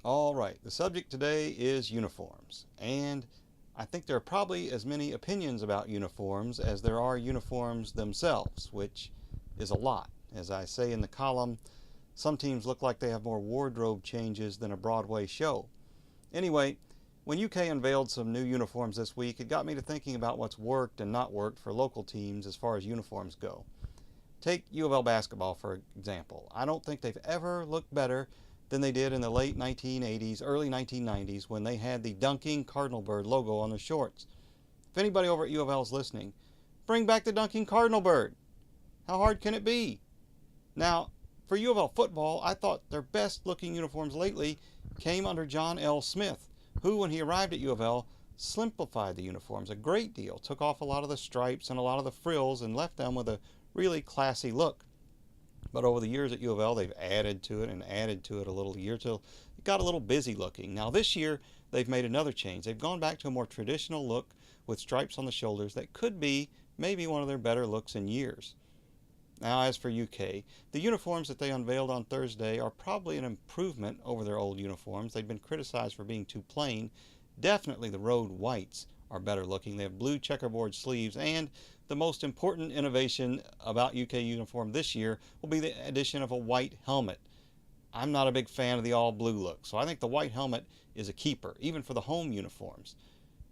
All right, the subject today is uniforms, and I think there are probably as many opinions about uniforms as there are uniforms themselves, which is a lot. As I say in the column, some teams look like they have more wardrobe changes than a Broadway show. Anyway, when UK unveiled some new uniforms this week, it got me to thinking about what's worked and not worked for local teams as far as uniforms go. Take U of L basketball, for example. I don't think they've ever looked better than they did in the late 1980s, early 1990s, when they had the dunking cardinal bird logo on their shorts. If anybody over at U of L is listening, bring back the dunking cardinal bird. How hard can it be? Now, for U of L football, I thought their best looking uniforms lately came under John L. Smith, who, when he arrived at U of L, simplified the uniforms a great deal, took off a lot of the stripes and a lot of the frills and left them with a really classy look. But over the years at U of L, they've added to it and added to it a little year till it got a little busy looking. Now this year, they've made another change. They've gone back to a more traditional look with stripes on the shoulders that could be maybe one of their better looks in years. Now, as for UK, the uniforms that they unveiled on Thursday are probably an improvement over their old uniforms. They've been criticized for being too plain. Definitely the road whites are better looking. They have blue checkerboard sleeves, and the most important innovation about UK uniform this year will be the addition of a white helmet. I'm not a big fan of the all blue look, so I think the white helmet is a keeper, even for the home uniforms.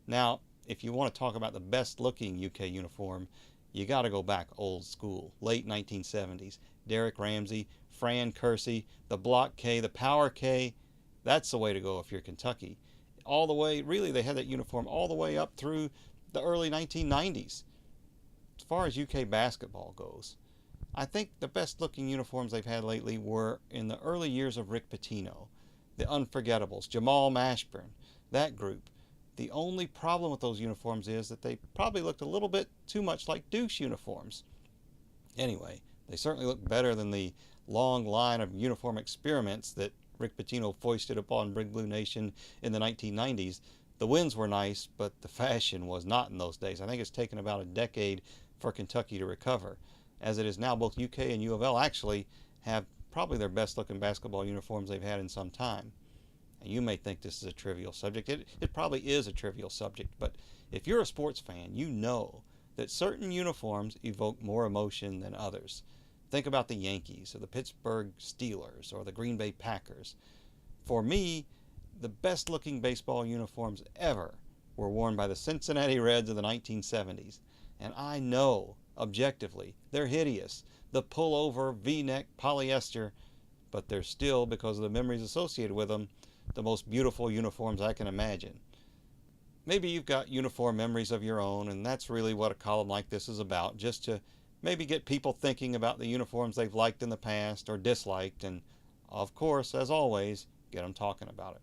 Now, if you want to talk about the best looking UK uniform, you got to go back old school, late 1970s. Derek Ramsey, Fran Kersey, the Block K, the Power K. That's the way to go if you're Kentucky. All the way, really, they had that uniform all the way up through the early 1990s. As far as UK basketball goes, I think the best looking uniforms they've had lately were in the early years of Rick Pitino, the Unforgettables, Jamal Mashburn, that group. The only problem with those uniforms is that they probably looked a little bit too much like douche uniforms. Anyway, they certainly look better than the long line of uniform experiments that Rick Pitino foisted upon Big Blue Nation in the 1990s. The wins were nice, but the fashion was not in those days. I think it's taken about a decade for Kentucky to recover. As it is now, both UK and U of L actually have probably their best looking basketball uniforms they've had in some time. And you may think this is a trivial subject. It probably is a trivial subject, but if you're a sports fan, you know that certain uniforms evoke more emotion than others. Think about the Yankees or the Pittsburgh Steelers or the Green Bay Packers. For me, the best looking baseball uniforms ever were worn by the Cincinnati Reds of the 1970s. And I know, objectively, they're hideous. The pullover, V-neck, polyester, but they're still, because of the memories associated with them, the most beautiful uniforms I can imagine. Maybe you've got uniform memories of your own, and that's really what a column like this is about, just to maybe get people thinking about the uniforms they've liked in the past or disliked, and of course, as always, get them talking about it.